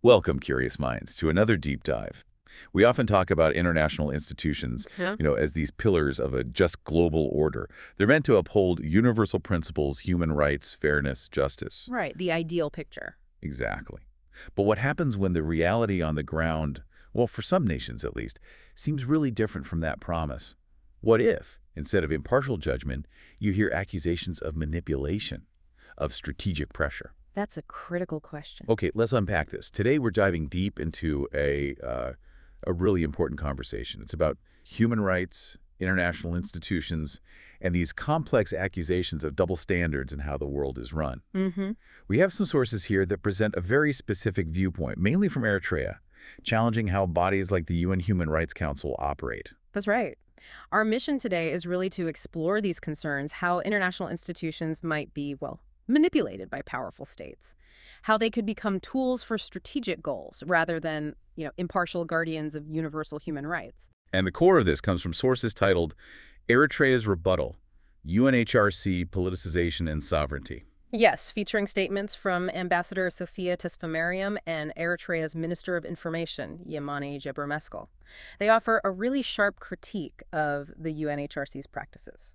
Welcome, curious minds, to another deep dive. We often talk about international institutions, Yeah. as these pillars of a just global order. They're meant to uphold universal principles, human rights, fairness, justice. Right, the ideal picture. Exactly. But what happens when the reality on the ground, well, for some nations at least, seems really different from that promise? What if, instead of impartial judgment, you hear accusations of manipulation, of strategic pressure? That's a critical question. Okay, let's unpack this. Today we're diving deep into a really important conversation. It's about human rights, international institutions, and these complex accusations of double standards and how the world is run. Mm-hmm. We have some sources here that present a very specific viewpoint, mainly from Eritrea, challenging how bodies like the UN Human Rights Council operate. That's right. Our mission today is really to explore these concerns, how international institutions might be, well, manipulated by powerful states, how they could become tools for strategic goals rather than, impartial guardians of universal human rights. And the core of this comes from sources titled Eritrea's Rebuttal, UNHRC Politicization and Sovereignty. Yes, featuring statements from Ambassador Sofia Tesfamariam and Eritrea's Minister of Information, Yemane Gebremeskel. They offer a really sharp critique of the UNHRC's practices.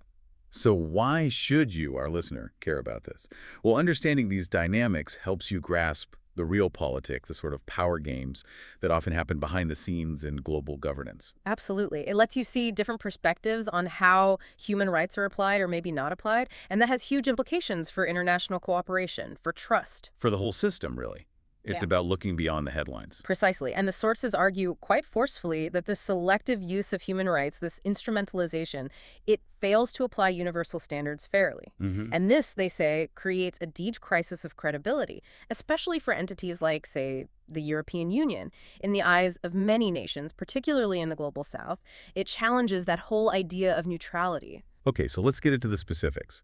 So why should you, our listener, care about this? Well, understanding these dynamics helps you grasp the real politic, the sort of power games that often happen behind the scenes in global governance. Absolutely. It lets you see different perspectives on how human rights are applied or maybe not applied, and that has huge implications for international cooperation, for trust. For the whole system, really. It's Yeah. about looking beyond the headlines. Precisely. And the sources argue quite forcefully that this selective use of human rights, this instrumentalization, it fails to apply universal standards fairly. And this, they say, creates a deep crisis of credibility, especially for entities like, say, the European Union. In the eyes of many nations, particularly in the global south, it challenges that whole idea of neutrality. Okay, so let's get into the specifics.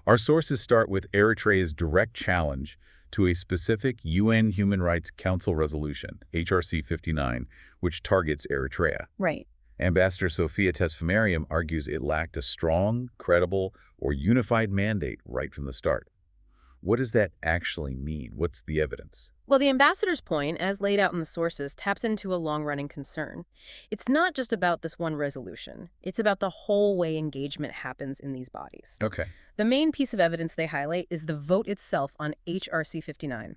Our sources start with Eritrea's direct challenge to a specific UN Human Rights Council resolution, HRC 59, which targets Eritrea. Right. Ambassador Sofia Tesfamariam argues it lacked a strong, credible, or unified mandate right from the start. What does that actually mean? What's the evidence? Well, the ambassador's point, as laid out in the sources, taps into a long-running concern. It's not just about this one resolution. It's about the whole way engagement happens in these bodies. Okay. The main piece of evidence they highlight is the vote itself on HRC 59.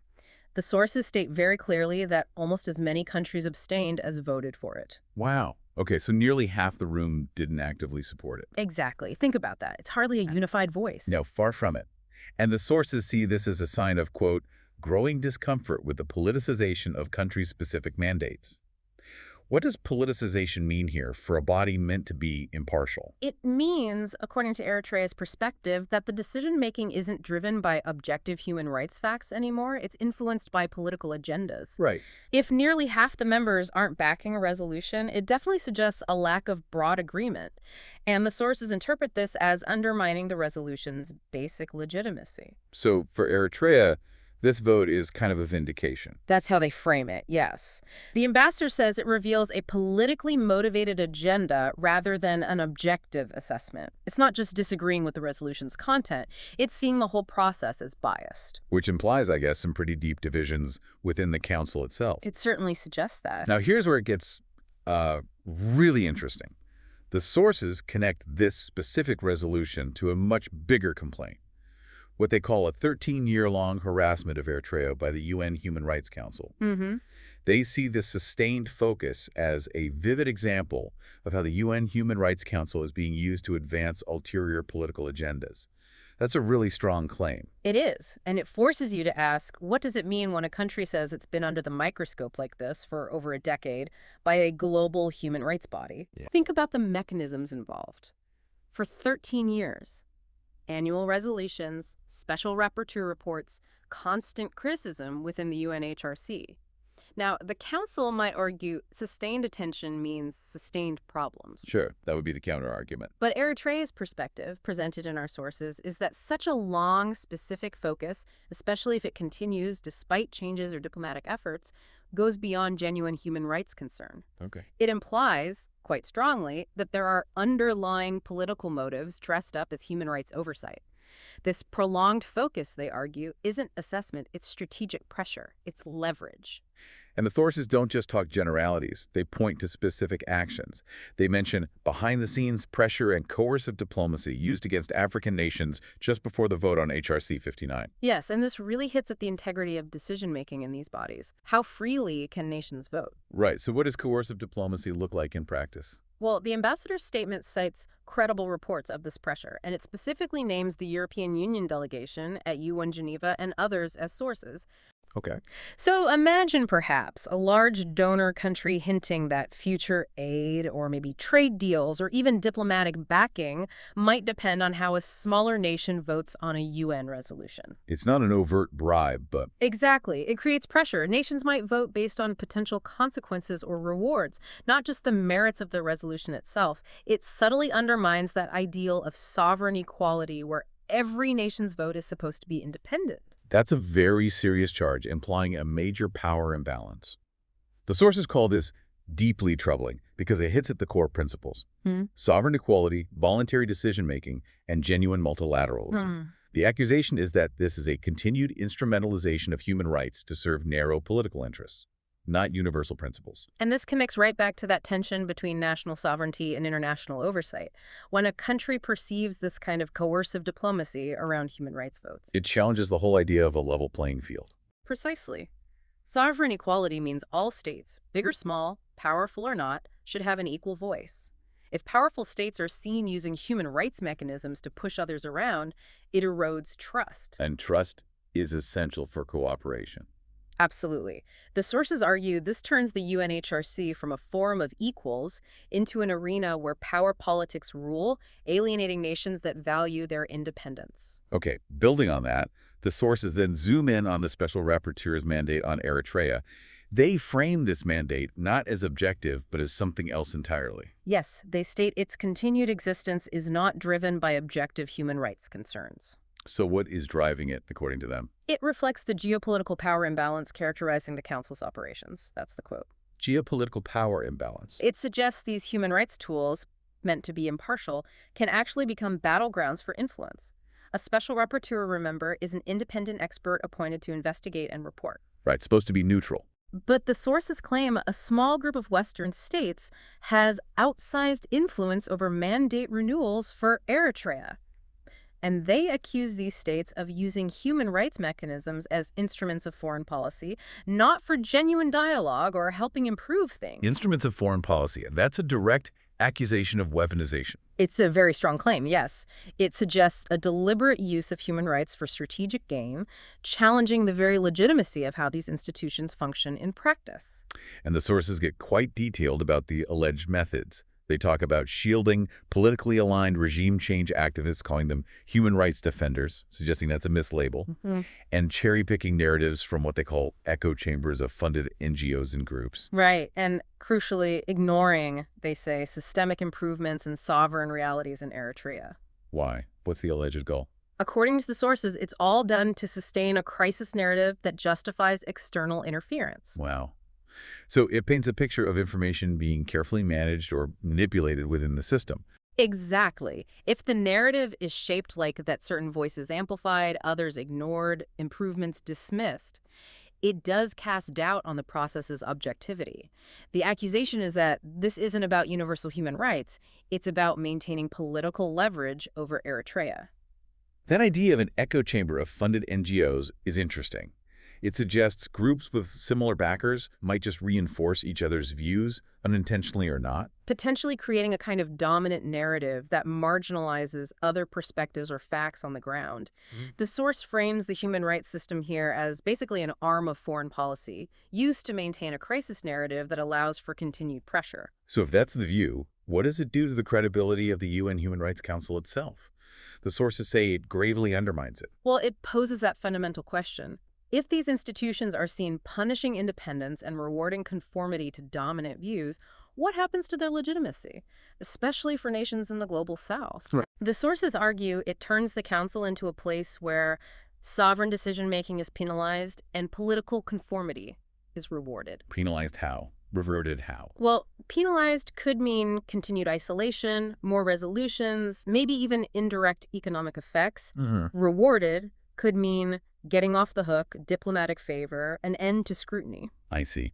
The sources state very clearly that almost as many countries abstained as voted for it. Wow. Okay, so nearly half the room didn't actively support it. Exactly. Think about that. It's hardly a unified voice. No, far from it. And the sources see this as a sign of, quote, growing discomfort with the politicization of country-specific mandates. What does politicization mean here for a body meant to be impartial? It means, according to Eritrea's perspective, that the decision-making isn't driven by objective human rights facts anymore. It's influenced by political agendas. Right. If nearly half the members aren't backing a resolution, it definitely suggests a lack of broad agreement. And the sources interpret this as undermining the resolution's basic legitimacy. So for Eritrea, this vote is kind of a vindication. That's how they frame it, yes. The ambassador says it reveals a politically motivated agenda rather than an objective assessment. It's not just disagreeing with the resolution's content, it's seeing the whole process as biased. Which implies, I guess, some pretty deep divisions within the council itself. It certainly suggests that. Now, here's where it gets really interesting. The sources connect this specific resolution to a much bigger complaint, what they call a 13-year-long harassment of Eritrea by the UN Human Rights Council. They see this sustained focus as a vivid example of how the UN Human Rights Council is being used to advance ulterior political agendas. That's a really strong claim. It is, and it forces you to ask, what does it mean when a country says it's been under the microscope like this for over a decade by a global human rights body? Yeah. Think about the mechanisms involved. For 13 years, annual resolutions, special rapporteur reports, constant criticism within the UNHRC. Now, the Council might argue sustained attention means sustained problems. Sure, that would be the counter-argument. But Eritrea's perspective, presented in our sources, is that such a long, specific focus, especially if it continues despite changes or diplomatic efforts, goes beyond genuine human rights concern. Okay. It implies, quite strongly, that there are underlying political motives dressed up as human rights oversight. This prolonged focus, they argue, isn't assessment, it's strategic pressure, it's leverage. And the sources don't just talk generalities. They point to specific actions. They mention behind-the-scenes pressure and coercive diplomacy used against African nations just before the vote on HRC 59. Yes, and this really hits at the integrity of decision-making in these bodies. How freely can nations vote? Right. So what does coercive diplomacy look like in practice? Well, the ambassador's statement cites credible reports of this pressure, and it specifically names the European Union delegation at UN Geneva and others as sources. Okay. So imagine perhaps a large donor country hinting that future aid or maybe trade deals or even diplomatic backing might depend on how a smaller nation votes on a UN resolution. It's not an overt bribe, but Exactly. It creates pressure. Nations might vote based on potential consequences or rewards, not just the merits of the resolution itself. It subtly undermines that ideal of sovereign equality where every nation's vote is supposed to be independent. that's a very serious charge, implying a major power imbalance. The sources call this deeply troubling because it hits at the core principles. Sovereign equality, voluntary decision-making, and genuine multilateralism. The accusation is that this is a continued instrumentalization of human rights to serve narrow political interests, not universal principles. And this connects right back to that tension between national sovereignty and international oversight. When a country perceives this kind of coercive diplomacy around human rights votes. It challenges the whole idea of a level playing field. Precisely. Sovereign equality means all states, big or small, powerful or not, should have an equal voice. If powerful states are seen using human rights mechanisms to push others around, it erodes trust. And trust is essential for cooperation. Absolutely. The sources argue this turns the UNHRC from a forum of equals into an arena where power politics rule, alienating nations that value their independence. Okay, building on that, the sources then zoom in on the Special Rapporteur's mandate on Eritrea. They frame this mandate not as objective, but as something else entirely. Yes, they state its continued existence is not driven by objective human rights concerns. So what is driving it, according to them? It reflects the geopolitical power imbalance characterizing the Council's operations. That's the quote. Geopolitical power imbalance. It suggests these human rights tools, meant to be impartial, can actually become battlegrounds for influence. A special rapporteur, remember, is an independent expert appointed to investigate and report. Right, supposed to be neutral. But the sources claim a small group of Western states has outsized influence over mandate renewals for Eritrea. And they accuse these states of using human rights mechanisms as instruments of foreign policy, not for genuine dialogue or helping improve things. Instruments of foreign policy, and that's a direct accusation of weaponization. It's a very strong claim, yes. It suggests a deliberate use of human rights for strategic gain, challenging the very legitimacy of how these institutions function in practice. And the sources get quite detailed about the alleged methods. They talk about shielding politically aligned regime change activists, calling them human rights defenders, suggesting that's a mislabel, and cherry-picking narratives from what they call echo chambers of funded NGOs and groups. Right, and crucially ignoring, they say, systemic improvements and sovereign realities in Eritrea. Why? What's the alleged goal? According to the sources, it's all done to sustain a crisis narrative that justifies external interference. Wow. So it paints a picture of information being carefully managed or manipulated within the system. Exactly. If the narrative is shaped like that certain voices amplified, others ignored, improvements dismissed, it does cast doubt on the process's objectivity. The accusation is that this isn't about universal human rights, it's about maintaining political leverage over Eritrea. That idea of an echo chamber of funded NGOs is interesting. It suggests groups with similar backers might just reinforce each other's views, unintentionally or not. Potentially creating a kind of dominant narrative that marginalizes other perspectives or facts on the ground. The source frames the human rights system here as basically an arm of foreign policy, used to maintain a crisis narrative that allows for continued pressure. So if that's the view, what does it do to the credibility of the UN Human Rights Council itself? The sources say it gravely undermines it. Well, it poses that fundamental question. If these institutions are seen punishing independence and rewarding conformity to dominant views, what happens to their legitimacy, especially for nations in the global south? Right. The sources argue it turns the council into a place where sovereign decision-making is penalized and political conformity is rewarded. Penalized how? Reverted how? Well, penalized could mean continued isolation, more resolutions, maybe even indirect economic effects. Rewarded could mean getting off the hook, diplomatic favor, an end to scrutiny. I see.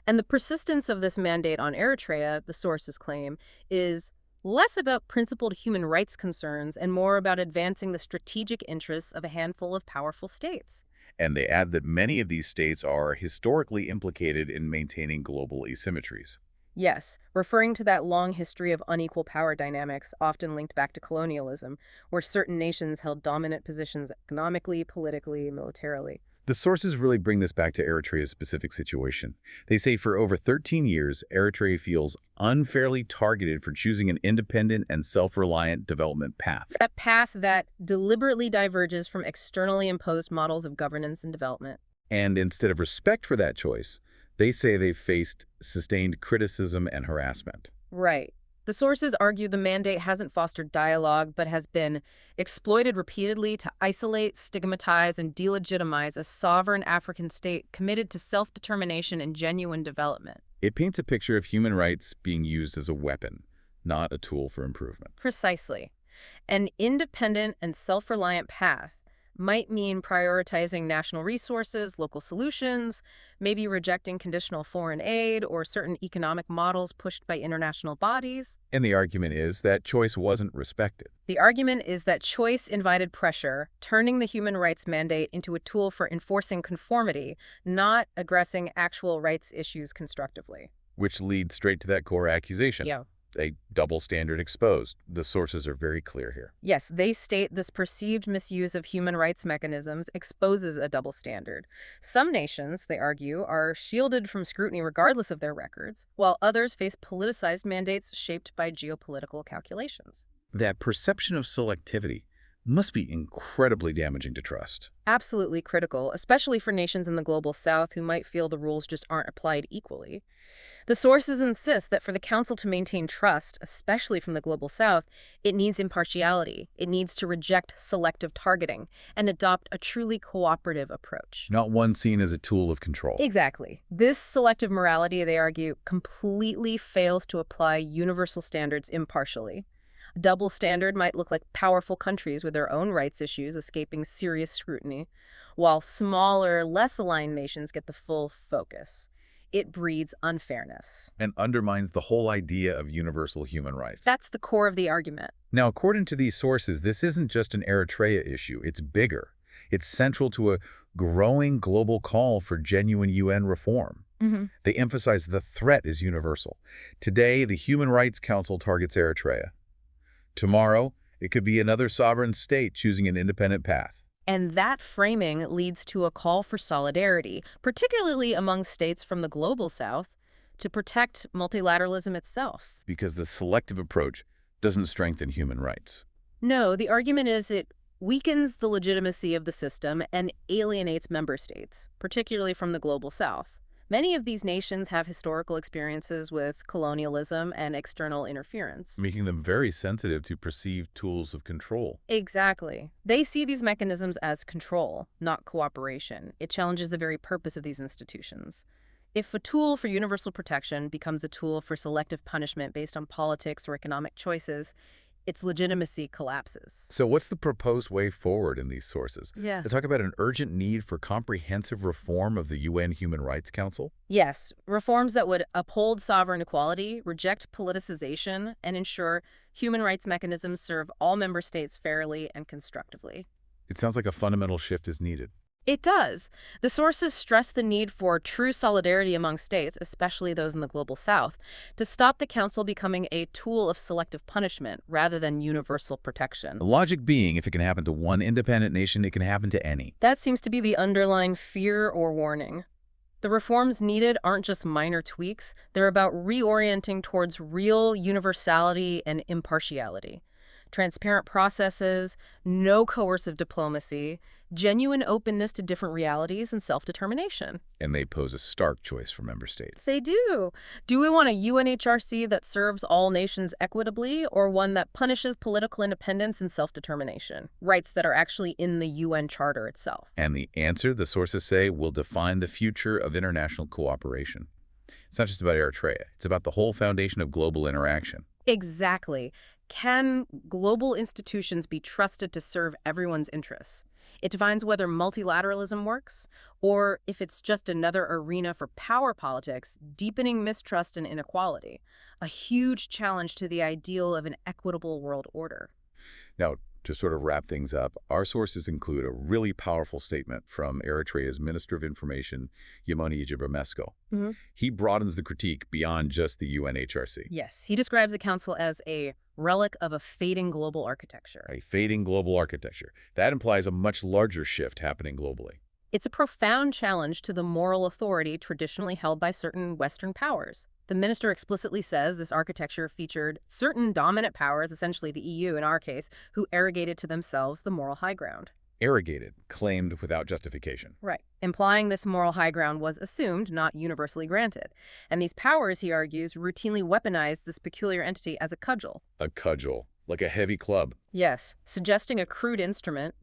And the persistence of this mandate on Eritrea, the sources claim, is less about principled human rights concerns and more about advancing the strategic interests of a handful of powerful states. And they add that many of these states are historically implicated in maintaining global asymmetries. Yes, referring to that long history of unequal power dynamics, often linked back to colonialism, where certain nations held dominant positions economically, politically, militarily. The sources really bring this back to Eritrea's specific situation. They say for over 13 years, Eritrea feels unfairly targeted for choosing an independent and self-reliant development path. A path that deliberately diverges from externally imposed models of governance and development. And instead of respect for that choice, they say they've faced sustained criticism and harassment. Right. The sources argue the mandate hasn't fostered dialogue, but has been exploited repeatedly to isolate, stigmatize, and delegitimize a sovereign African state committed to self-determination and genuine development. It paints a picture of human rights being used as a weapon, not a tool for improvement. Precisely. An independent and self-reliant path might mean prioritizing national resources, local solutions, maybe rejecting conditional foreign aid or certain economic models pushed by international bodies. And the argument is that choice wasn't respected. The argument is that choice invited pressure, turning the human rights mandate into a tool for enforcing conformity, not addressing actual rights issues constructively. Which leads straight to that core accusation. Yeah. A double standard exposed. The sources are very clear here. Yes, they state this perceived misuse of human rights mechanisms exposes a double standard. Some nations, they argue, are shielded from scrutiny regardless of their records, while others face politicized mandates shaped by geopolitical calculations. That perception of selectivity must be incredibly damaging to trust. Absolutely critical, especially for nations in the global south who might feel the rules just aren't applied equally. The sources insist that for the Council to maintain trust, especially from the global south, it needs impartiality. It needs to reject selective targeting and adopt a truly cooperative approach. Not one seen as a tool of control. Exactly. This selective morality, they argue, completely fails to apply universal standards impartially. A double standard might look like powerful countries with their own rights issues escaping serious scrutiny, while smaller, less aligned nations get the full focus. It breeds unfairness. And undermines the whole idea of universal human rights. That's the core of the argument. Now, according to these sources, this isn't just an Eritrea issue. It's bigger. It's central to a growing global call for genuine UN reform. They emphasize the threat is universal. Today, the Human Rights Council targets Eritrea. Tomorrow, it could be another sovereign state choosing an independent path. And that framing leads to a call for solidarity, particularly among states from the global south, to protect multilateralism itself. Because the selective approach doesn't strengthen human rights. No, the argument is it weakens the legitimacy of the system and alienates member states, particularly from the global south. Many of these nations have historical experiences with colonialism and external interference. Making them very sensitive to perceived tools of control. Exactly. They see these mechanisms as control, not cooperation. It challenges the very purpose of these institutions. If a tool for universal protection becomes a tool for selective punishment based on politics or economic choices, its legitimacy collapses. So what's the proposed way forward in these sources? Yeah. They talk about an urgent need for comprehensive reform of the UN Human Rights Council? Yes, reforms that would uphold sovereign equality, reject politicization, and ensure human rights mechanisms serve all member states fairly and constructively. It sounds like a fundamental shift is needed. It does. The sources stress the need for true solidarity among states, especially those in the global south, to stop the Council becoming a tool of selective punishment rather than universal protection. The logic being, if it can happen to one independent nation, it can happen to any. That seems to be the underlying fear or warning. The reforms needed aren't just minor tweaks, they're about reorienting towards real universality and impartiality. Transparent processes, no coercive diplomacy, genuine openness to different realities, and self-determination. And they pose a stark choice for member states. They do. Do we want a UNHRC that serves all nations equitably, or one that punishes political independence and self-determination, rights that are actually in the UN Charter itself? And the answer, the sources say, will define the future of international cooperation. It's not just about Eritrea. It's about the whole foundation of global interaction. Exactly. Can global institutions be trusted to serve everyone's interests? It defines whether multilateralism works, or if it's just another arena for power politics, deepening mistrust and inequality, a huge challenge to the ideal of an equitable world order. Now, to sort of wrap things up, our sources include a really powerful statement from Eritrea's Minister of Information, Yemeni Gebremeskel. He broadens the critique beyond just the UNHRC. Yes, he describes the council as a relic of a fading global architecture. A fading global architecture. That implies a much larger shift happening globally. It's a profound challenge to the moral authority traditionally held by certain Western powers. The minister explicitly says this architecture featured certain dominant powers, essentially the EU in our case, who arrogated to themselves the moral high ground. Arrogated, claimed without justification. Right. Implying this moral high ground was assumed, not universally granted. And these powers, he argues, routinely weaponized this peculiar entity as a cudgel. A cudgel, like a heavy club. Yes, suggesting a crude instrument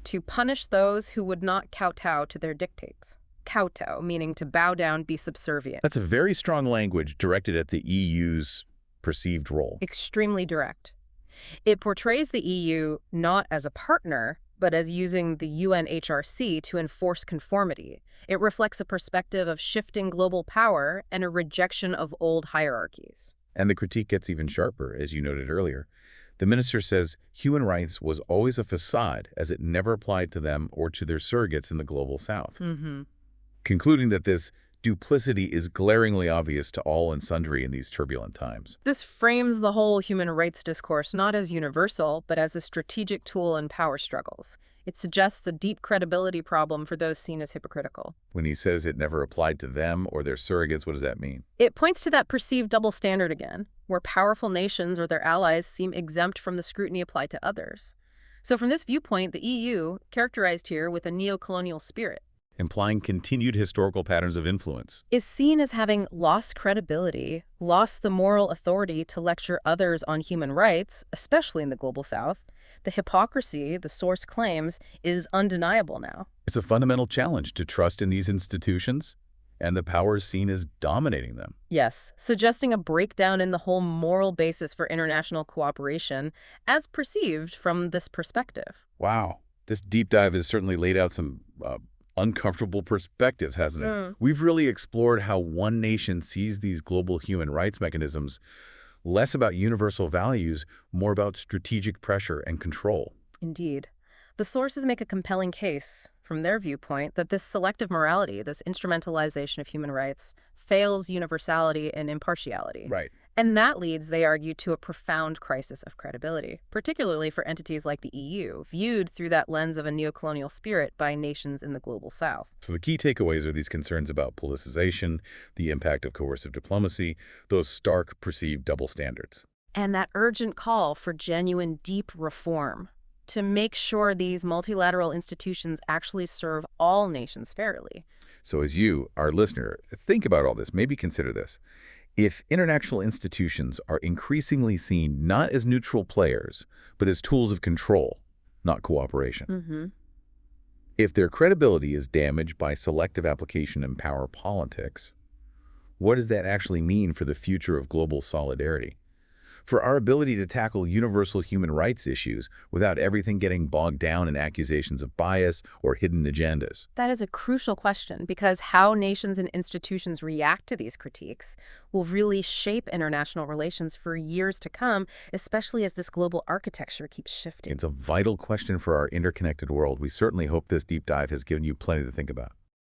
to punish those who would not kowtow to their dictates. Kowtow, meaning to bow down, be subservient. That's a very strong language directed at the EU's perceived role. Extremely direct. It portrays the EU not as a partner, but as using the UNHRC to enforce conformity. It reflects a perspective of shifting global power and a rejection of old hierarchies. And the critique gets even sharper, as you noted earlier. The minister says human rights was always a facade, as it never applied to them or to their surrogates in the global south. Concluding that this duplicity is glaringly obvious to all and sundry in these turbulent times. This frames the whole human rights discourse not as universal, but as a strategic tool in power struggles. It suggests a deep credibility problem for those seen as hypocritical. When he says it never applied to them or their surrogates, what does that mean? It points to that perceived double standard again, where powerful nations or their allies seem exempt from the scrutiny applied to others. So from this viewpoint, the EU, characterized here with a neo-colonial spirit, Implying continued historical patterns of influence, is seen as having lost credibility, lost the moral authority to lecture others on human rights, especially in the global south. The hypocrisy, the source claims, is undeniable now. It's a fundamental challenge to trust in these institutions and the powers seen as dominating them. Yes, suggesting a breakdown in the whole moral basis for international cooperation as perceived from this perspective. Wow. This deep dive has certainly laid out some uncomfortable perspectives, hasn't it? We've really explored how one nation sees these global human rights mechanisms, less about universal values, more about strategic pressure and control. Indeed. The sources make a compelling case, from their viewpoint, that this selective morality, this instrumentalization of human rights, fails universality and impartiality. Right. And that leads, they argue, to a profound crisis of credibility, particularly for entities like the EU, viewed through that lens of a neocolonial spirit by nations in the global south. So the key takeaways are these concerns about politicization, the impact of coercive diplomacy, those stark perceived double standards. And that urgent call for genuine, deep reform to make sure these multilateral institutions actually serve all nations fairly. So as you, our listener, think about all this, maybe consider this. If international institutions are increasingly seen not as neutral players, but as tools of control, not cooperation. If their credibility is damaged by selective application and power politics, what does that actually mean for the future of global solidarity? For our ability to tackle universal human rights issues without everything getting bogged down in accusations of bias or hidden agendas? That is a crucial question, because how nations and institutions react to these critiques will really shape international relations for years to come, especially as this global architecture keeps shifting. It's a vital question for our interconnected world. We certainly hope this deep dive has given you plenty to think about.